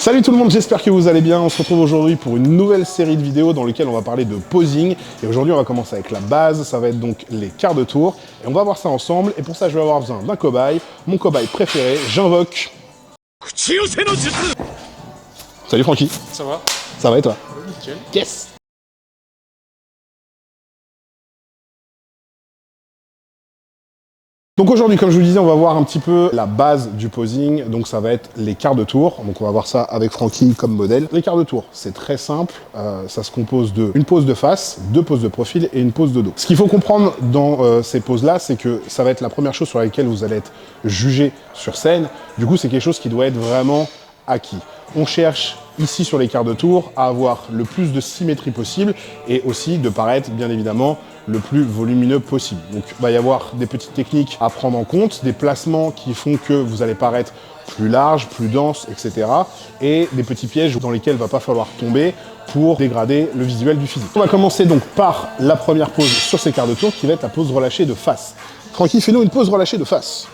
Salut tout le monde, j'espère que vous allez bien. On se retrouve aujourd'hui pour une nouvelle série de vidéos dans laquelle on va parler de posing. Et aujourd'hui, on va commencer avec la base, ça va être donc les quarts de tour. Et on va voir ça ensemble. Et pour ça, je vais avoir besoin d'un cobaye, mon cobaye préféré. J'invoque... Salut Francky. Ça va? Ça va et toi? Nickel. Yes. Donc aujourd'hui, comme je vous disais, on va voir un petit peu la base du posing. Donc ça va être les quarts de tour. Donc on va voir ça avec Francky comme modèle. Les quarts de tour, c'est très simple. Ça se compose d'une pose de face, deux poses de profil et une pose de dos. Ce qu'il faut comprendre dans ces poses-là, c'est que ça va être la première chose sur laquelle vous allez être jugé sur scène. Du coup, c'est quelque chose qui doit être vraiment acquis. On cherche ici sur les quarts de tour à avoir le plus de symétrie possible et aussi de paraître bien évidemment le plus volumineux possible. Donc il va y avoir des petites techniques à prendre en compte, des placements qui font que vous allez paraître plus large, plus dense, etc. Et des petits pièges dans lesquels il ne va pas falloir tomber pour dégrader le visuel du physique. On va commencer donc par la première pose sur ces quarts de tour qui va être la pose relâchée de face. Francky, fais-nous une pose relâchée de face.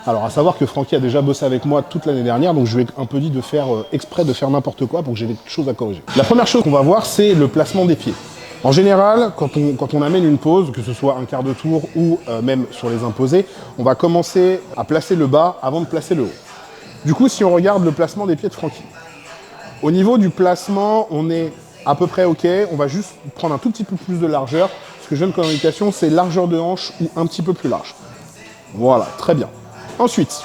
Alors, à savoir que Francky a déjà bossé avec moi toute l'année dernière, donc je lui ai un peu dit de faire exprès de faire n'importe quoi pour que j'ai des choses à corriger. La première chose qu'on va voir, c'est le placement des pieds. En général, quand on amène une pose, que ce soit un quart de tour ou même sur les imposés, on va commencer à placer le bas avant de placer le haut. Du coup, si on regarde le placement des pieds de Francky, au niveau du placement, on est à peu près OK. On va juste prendre un tout petit peu plus de largeur. Ce que je donne comme indication, c'est largeur de hanche ou un petit peu plus large. Voilà, très bien. Ensuite,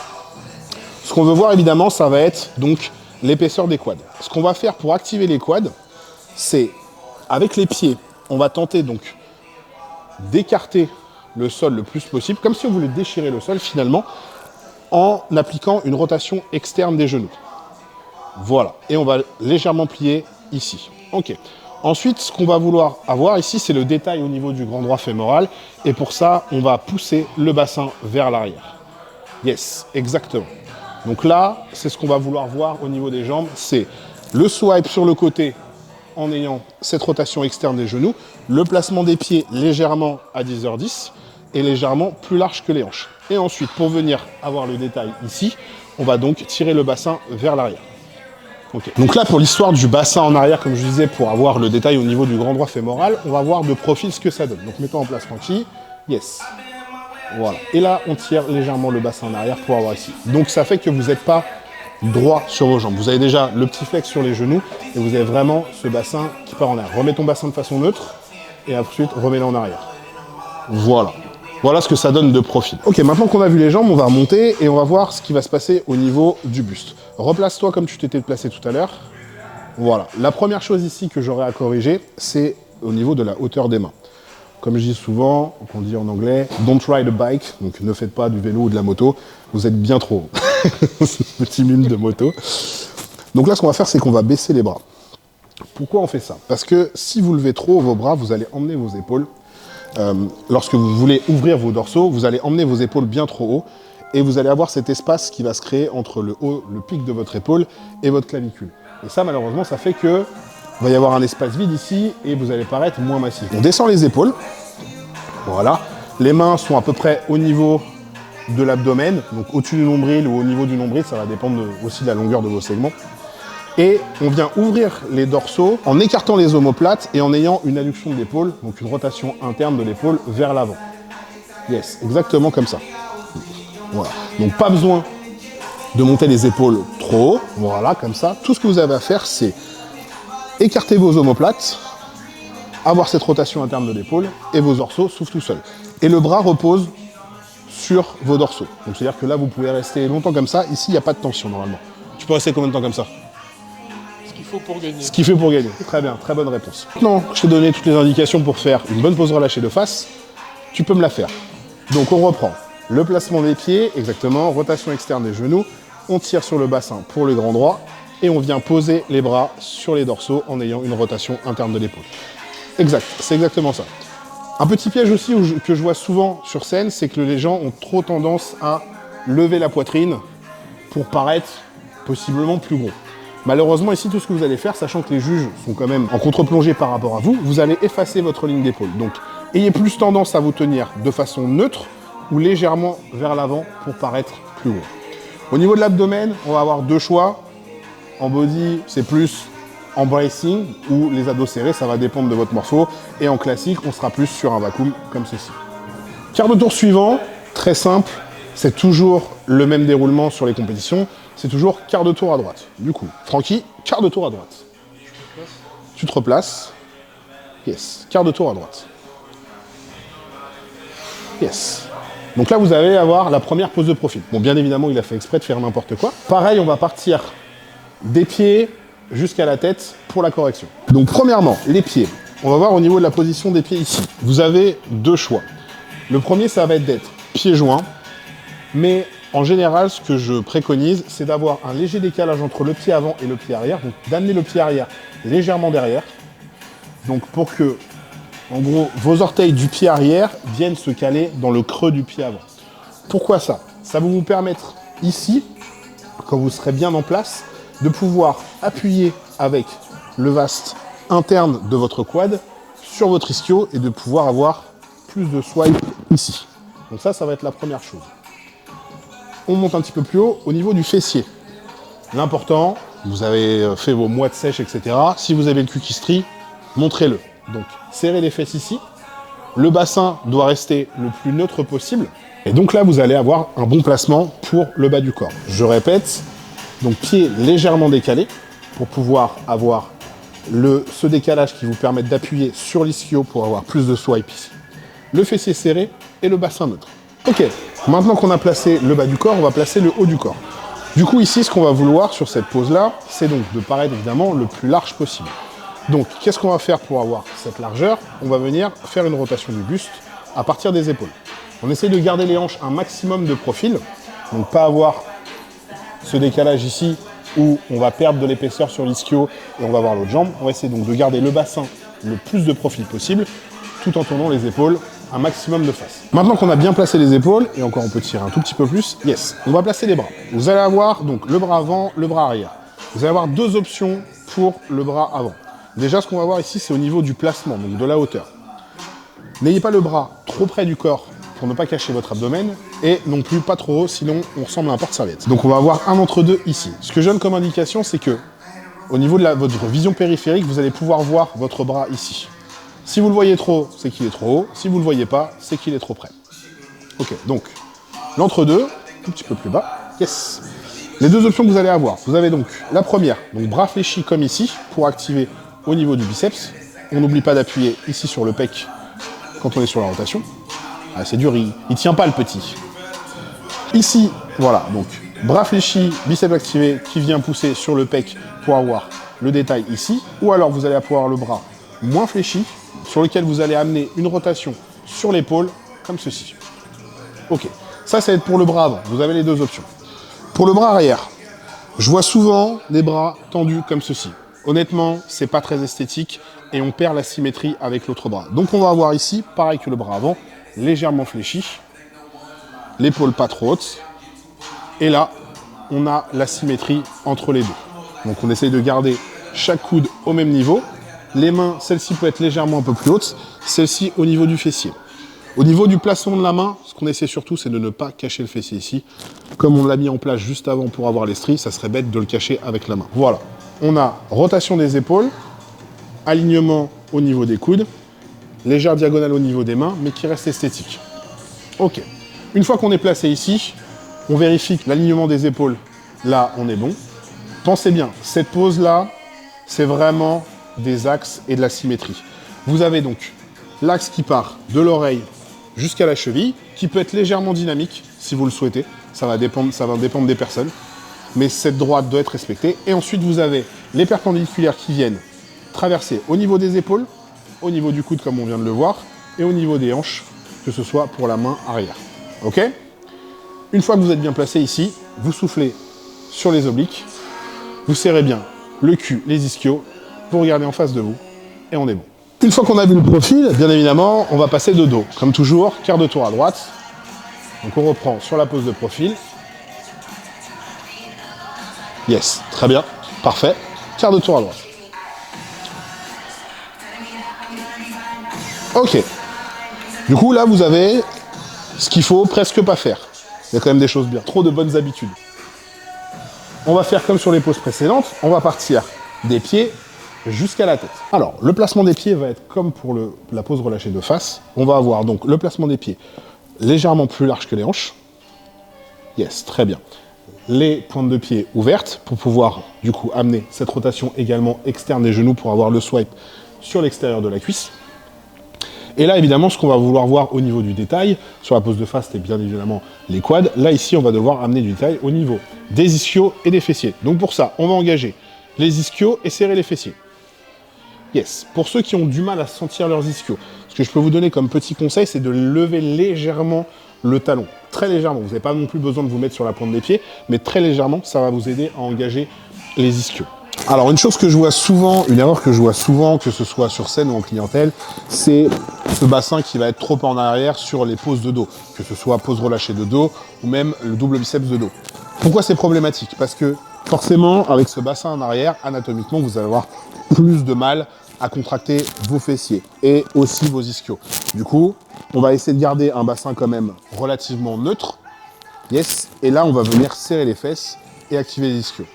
ce qu'on veut voir évidemment, ça va être donc l'épaisseur des quads. Ce qu'on va faire pour activer les quads, c'est avec les pieds, on va tenter donc d'écarter le sol le plus possible, comme si on voulait déchirer le sol finalement, en appliquant une rotation externe des genoux. Voilà, et on va légèrement plier ici. Ok. Ensuite, ce qu'on va vouloir avoir ici, c'est le détail au niveau du grand droit fémoral, et pour ça, on va pousser le bassin vers l'arrière. Yes, exactement. Donc là, c'est ce qu'on va vouloir voir au niveau des jambes, c'est le swipe sur le côté en ayant cette rotation externe des genoux, le placement des pieds légèrement à 10h10 et légèrement plus large que les hanches. Et ensuite, pour venir avoir le détail ici, on va donc tirer le bassin vers l'arrière. Okay. Donc là, pour l'histoire du bassin en arrière, comme je disais, pour avoir le détail au niveau du grand droit fémoral, on va voir de profil ce que ça donne. Donc mettons en place Francky, yes. Voilà. Et là, on tire légèrement le bassin en arrière pour avoir ici. Donc ça fait que vous n'êtes pas droit sur vos jambes. Vous avez déjà le petit flex sur les genoux et vous avez vraiment ce bassin qui part en arrière. Remets ton bassin de façon neutre et ensuite remets-le en arrière. Voilà. Voilà ce que ça donne de profil. Ok, maintenant qu'on a vu les jambes, on va remonter et on va voir ce qui va se passer au niveau du buste. Replace-toi comme tu t'étais placé tout à l'heure. Voilà. La première chose ici que j'aurais à corriger, c'est au niveau de la hauteur des mains. Comme je dis souvent, qu'on dit en anglais, don't ride a bike, donc ne faites pas du vélo ou de la moto, vous êtes bien trop haut. Petit mime de moto. Donc là, ce qu'on va faire, c'est qu'on va baisser les bras. Pourquoi on fait ça? Parce que si vous levez trop vos bras, vous allez emmener vos épaules. Lorsque vous voulez ouvrir vos dorsaux, vous allez emmener vos épaules bien trop haut et vous allez avoir cet espace qui va se créer entre le pic de votre épaule et votre clavicule. Et ça, malheureusement, ça fait que il va y avoir un espace vide ici et vous allez paraître moins massif. On descend les épaules. Voilà. Les mains sont à peu près au niveau de l'abdomen, donc au-dessus du nombril ou au niveau du nombril, ça va dépendre aussi de la longueur de vos segments. Et on vient ouvrir les dorsaux en écartant les omoplates et en ayant une adduction de l'épaule, donc une rotation interne de l'épaule vers l'avant. Yes, exactement comme ça. Voilà. Donc pas besoin de monter les épaules trop haut. Voilà, comme ça. Tout ce que vous avez à faire, c'est écartez vos omoplates, avoir cette rotation interne de l'épaule et vos dorsaux s'ouvrent tout seuls. Et le bras repose sur vos dorsaux. Donc c'est-à-dire que là, vous pouvez rester longtemps comme ça. Ici, il n'y a pas de tension normalement. Tu peux rester combien de temps comme ça? Ce qu'il faut pour gagner. Ce qu'il faut pour gagner. Très bien, très bonne réponse. Maintenant, je t'ai donné toutes les indications pour faire une bonne pose relâchée de face. Tu peux me la faire. Donc on reprend le placement des pieds, exactement, rotation externe des genoux. On tire sur le bassin pour le grand droit. Et on vient poser les bras sur les dorsaux en ayant une rotation interne de l'épaule. Exact, c'est exactement ça. Un petit piège aussi que je vois souvent sur scène, c'est que les gens ont trop tendance à lever la poitrine pour paraître possiblement plus gros. Malheureusement, ici, tout ce que vous allez faire, sachant que les juges sont quand même en contre-plongée par rapport à vous, vous allez effacer votre ligne d'épaule. Donc, ayez plus tendance à vous tenir de façon neutre ou légèrement vers l'avant pour paraître plus gros. Au niveau de l'abdomen, on va avoir deux choix. En body, c'est plus en bracing ou les abdos serrés, ça va dépendre de votre morpho. Et en classique, on sera plus sur un vacuum comme ceci. Quart de tour suivant, très simple, c'est toujours le même déroulement sur les compétitions. C'est toujours quart de tour à droite. Du coup, Francky, quart de tour à droite. Tu te replaces. Yes. Quart de tour à droite. Yes. Donc là, vous allez avoir la première pose de profil. Bon, bien évidemment, il a fait exprès de faire n'importe quoi. Pareil, on va partir des pieds jusqu'à la tête pour la correction. Donc, premièrement, les pieds. On va voir au niveau de la position des pieds ici. Vous avez deux choix. Le premier, ça va être d'être pieds joints. Mais en général, ce que je préconise, c'est d'avoir un léger décalage entre le pied avant et le pied arrière. Donc, d'amener le pied arrière légèrement derrière. Donc, pour que, en gros, vos orteils du pied arrière viennent se caler dans le creux du pied avant. Pourquoi ça? Ça va vous permettre ici, quand vous serez bien en place, de pouvoir appuyer avec le vaste interne de votre quad sur votre ischio et de pouvoir avoir plus de swipe ici. Donc ça va être la première chose. On monte un petit peu plus haut au niveau du fessier. L'important, vous avez fait vos mois de sèche, etc. Si vous avez le cul qui se trie, montrez-le. Donc, serrez les fesses ici. Le bassin doit rester le plus neutre possible. Et donc là, vous allez avoir un bon placement pour le bas du corps. Je répète, donc pieds légèrement décalés pour pouvoir avoir ce décalage qui vous permet d'appuyer sur l'ischio pour avoir plus de swipe ici. Le fessier serré et le bassin neutre. Ok, maintenant qu'on a placé le bas du corps, on va placer le haut du corps. Du coup, ici, ce qu'on va vouloir sur cette pose-là, c'est donc de paraître évidemment le plus large possible. Donc, qu'est-ce qu'on va faire pour avoir cette largeur? On va venir faire une rotation du buste à partir des épaules. On essaye de garder les hanches un maximum de profil, donc pas avoir ce décalage ici où on va perdre de l'épaisseur sur l'ischio et on va avoir l'autre jambe. On va essayer donc de garder le bassin le plus de profil possible, tout en tournant les épaules un maximum de face. Maintenant qu'on a bien placé les épaules, et encore on peut tirer un tout petit peu plus, yes, on va placer les bras. Vous allez avoir donc le bras avant, le bras arrière. Vous allez avoir deux options pour le bras avant. Déjà, ce qu'on va voir ici, c'est au niveau du placement, donc de la hauteur. N'ayez pas le bras trop près du corps pour ne pas cacher votre abdomen, et non plus pas trop haut, sinon on ressemble à un porte-serviette. Donc on va avoir un entre-deux ici. Ce que je donne comme indication, c'est que au niveau de votre vision périphérique, vous allez pouvoir voir votre bras ici. Si vous le voyez trop, c'est qu'il est trop haut. Si vous ne le voyez pas, c'est qu'il est trop près. Ok, donc l'entre-deux, un petit peu plus bas. Yes. Les deux options que vous allez avoir. Vous avez donc la première, donc bras fléchis comme ici, pour activer au niveau du biceps. On n'oublie pas d'appuyer ici sur le pec quand on est sur la rotation. Ah, c'est dur, il tient pas le petit. Ici, voilà, donc bras fléchis, biceps activé qui vient pousser sur le pec pour avoir le détail ici. Ou alors vous allez avoir le bras moins fléchi, sur lequel vous allez amener une rotation sur l'épaule, comme ceci. Ok, ça va être pour le bras avant. Vous avez les deux options. Pour le bras arrière, je vois souvent des bras tendus comme ceci. Honnêtement, c'est pas très esthétique et on perd la symétrie avec l'autre bras. Donc on va avoir ici, pareil que le bras avant, légèrement fléchi, l'épaule pas trop haute, et là, on a la symétrie entre les deux. Donc on essaye de garder chaque coude au même niveau. Les mains, celle-ci peut être légèrement un peu plus haute, celle-ci au niveau du fessier. Au niveau du placement de la main, ce qu'on essaie surtout, c'est de ne pas cacher le fessier ici. Comme on l'a mis en place juste avant pour avoir les stries, ça serait bête de le cacher avec la main. Voilà, on a rotation des épaules, alignement au niveau des coudes, légère diagonale au niveau des mains, mais qui reste esthétique. Ok, une fois qu'on est placé ici, on vérifie que l'alignement des épaules, là, on est bon. Pensez bien, cette pose-là, c'est vraiment des axes et de la symétrie. Vous avez donc l'axe qui part de l'oreille jusqu'à la cheville, qui peut être légèrement dynamique, si vous le souhaitez. Ça va dépendre des personnes. Mais cette droite doit être respectée. Et ensuite, vous avez les perpendiculaires qui viennent traverser au niveau des épaules, au niveau du coude, comme on vient de le voir, et au niveau des hanches, que ce soit pour la main arrière. Ok? Une fois que vous êtes bien placé ici, vous soufflez sur les obliques, vous serrez bien le cul, les ischios, vous regardez en face de vous, et on est bon. Une fois qu'on a vu le profil, bien évidemment, on va passer de dos. Comme toujours, quart de tour à droite. Donc on reprend sur la pose de profil. Yes, très bien, parfait. Quart de tour à droite. Ok. Du coup, là, vous avez ce qu'il faut presque pas faire. Il y a quand même des choses bien. Trop de bonnes habitudes. On va faire comme sur les poses précédentes, on va partir des pieds jusqu'à la tête. Alors, le placement des pieds va être comme pour la pose relâchée de face. On va avoir donc le placement des pieds légèrement plus large que les hanches. Yes, très bien. Les pointes de pied ouvertes pour pouvoir du coup amener cette rotation également externe des genoux pour avoir le swipe sur l'extérieur de la cuisse. Et là, évidemment, ce qu'on va vouloir voir au niveau du détail, sur la pose de face, c'était bien évidemment les quads. Là, ici, on va devoir amener du détail au niveau des ischios et des fessiers. Donc pour ça, on va engager les ischios et serrer les fessiers. Yes. Pour ceux qui ont du mal à sentir leurs ischios, ce que je peux vous donner comme petit conseil, c'est de lever légèrement le talon. Très légèrement. Vous n'avez pas non plus besoin de vous mettre sur la pointe des pieds, mais très légèrement, ça va vous aider à engager les ischios. Alors, une chose que je vois souvent, une erreur que je vois souvent, que ce soit sur scène ou en clientèle, c'est ce bassin qui va être trop en arrière sur les poses de dos, que ce soit pose relâchée de dos ou même le double biceps de dos. Pourquoi c'est problématique? Parce que forcément, avec ce bassin en arrière, anatomiquement, vous allez avoir plus de mal à contracter vos fessiers et aussi vos ischios. Du coup, on va essayer de garder un bassin quand même relativement neutre. Yes. Et là, on va venir serrer les fesses et activer les ischios.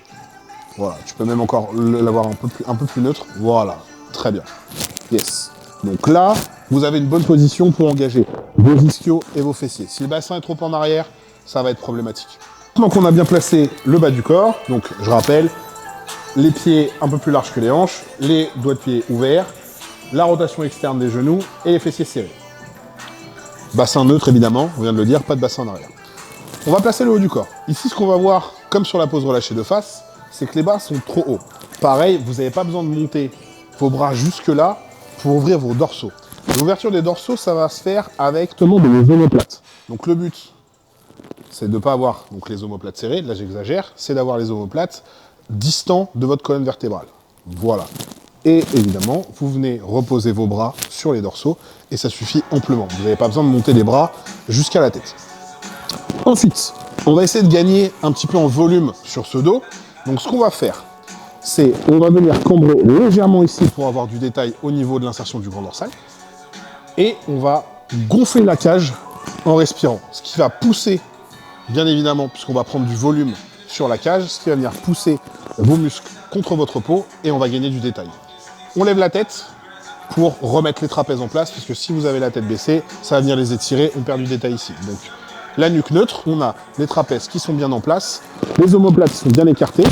Voilà, tu peux même encore l'avoir un peu plus neutre. Voilà, très bien. Yes. Donc là, vous avez une bonne position pour engager vos ischios et vos fessiers. Si le bassin est trop en arrière, ça va être problématique. Maintenant qu'on a bien placé le bas du corps, donc je rappelle, les pieds un peu plus larges que les hanches, les doigts de pied ouverts, la rotation externe des genoux et les fessiers serrés. Bassin neutre évidemment, on vient de le dire, pas de bassin en arrière. On va placer le haut du corps. Ici, ce qu'on va voir, comme sur la pose relâchée de face, c'est que les bras sont trop hauts. Pareil, vous n'avez pas besoin de monter vos bras jusque-là pour ouvrir vos dorsaux. L'ouverture des dorsaux, ça va se faire avec seulement des omoplates. Donc le but, c'est de ne pas avoir donc, les omoplates serrées, là j'exagère, c'est d'avoir les omoplates distants de votre colonne vertébrale. Voilà. Et évidemment, vous venez reposer vos bras sur les dorsaux et ça suffit amplement. Vous n'avez pas besoin de monter les bras jusqu'à la tête. Ensuite, on va essayer de gagner un petit peu en volume sur ce dos. Donc ce qu'on va faire, c'est on va venir cambrer légèrement ici pour avoir du détail au niveau de l'insertion du grand dorsal. Et on va gonfler la cage en respirant. Ce qui va pousser, bien évidemment, puisqu'on va prendre du volume sur la cage, ce qui va venir pousser vos muscles contre votre peau et on va gagner du détail. On lève la tête pour remettre les trapèzes en place, puisque si vous avez la tête baissée, ça va venir les étirer, on perd du détail ici. Donc la nuque neutre, on a les trapèzes qui sont bien en place, les omoplates sont bien écartées,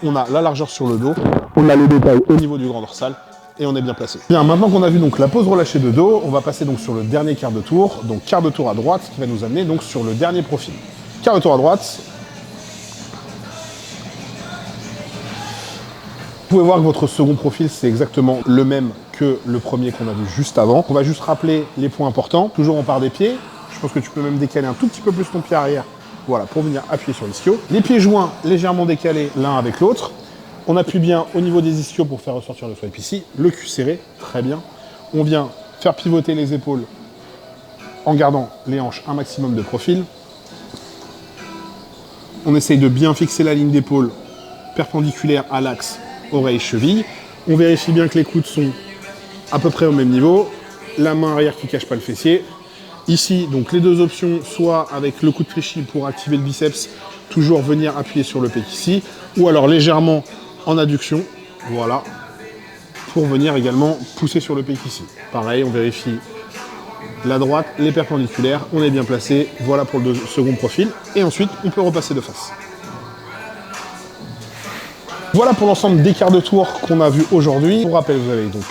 on a la largeur sur le dos, on a le détail au niveau du grand dorsal et on est bien placé. Bien, maintenant qu'on a vu donc la pose relâchée de dos, on va passer donc sur le dernier quart de tour, donc quart de tour à droite, qui va nous amener donc sur le dernier profil. Quart de tour à droite. Vous pouvez voir que votre second profil, c'est exactement le même que le premier qu'on a vu juste avant. On va juste rappeler les points importants. Toujours on part des pieds. Je pense que tu peux même décaler un tout petit peu plus ton pied arrière, voilà, pour venir appuyer sur l'ischio. Les pieds joints légèrement décalés l'un avec l'autre. On appuie bien au niveau des ischios pour faire ressortir le swipe ici. Le cul serré, très bien. On vient faire pivoter les épaules en gardant les hanches un maximum de profil. On essaye de bien fixer la ligne d'épaule perpendiculaire à l'axe oreille-cheville. On vérifie bien que les coudes sont à peu près au même niveau. La main arrière qui ne cache pas le fessier. Ici, donc les deux options, soit avec le coup de fléchis pour activer le biceps, toujours venir appuyer sur le pec ici, ou alors légèrement en adduction, voilà, pour venir également pousser sur le pec ici. Pareil, on vérifie la droite, les perpendiculaires, on est bien placé, voilà pour le second profil, et ensuite on peut repasser de face. Voilà pour l'ensemble des quarts de tour qu'on a vu aujourd'hui. Pour rappel, vous avez donc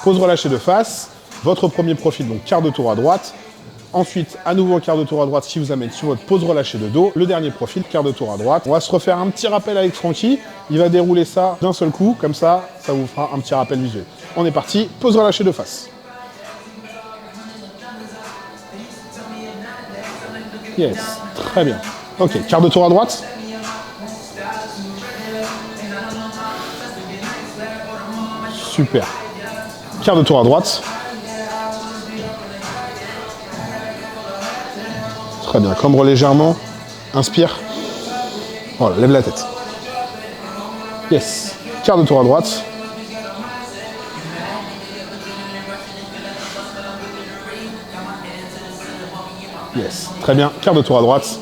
pose relâchée de face, votre premier profil, donc quart de tour à droite. Ensuite, à nouveau un quart de tour à droite qui vous amène sur votre pose relâchée de dos. Le dernier profil, quart de tour à droite. On va se refaire un petit rappel avec Francky. Il va dérouler ça d'un seul coup, comme ça vous fera un petit rappel visuel. On est parti, pose relâchée de face. Yes, très bien. Ok, quart de tour à droite. Super. Quart de tour à droite. Très bien, cambre légèrement, inspire, voilà, lève la tête. Yes, quart de tour à droite. Yes, très bien, quart de tour à droite.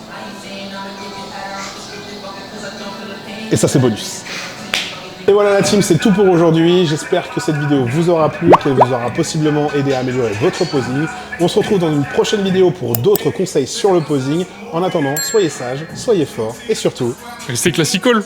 Et ça, c'est bonus. Et voilà la team, c'est tout pour aujourd'hui. J'espère que cette vidéo vous aura plu, qu'elle vous aura possiblement aidé à améliorer votre posing. On se retrouve dans une prochaine vidéo pour d'autres conseils sur le posing. En attendant, soyez sages, soyez forts et surtout... Restez classical.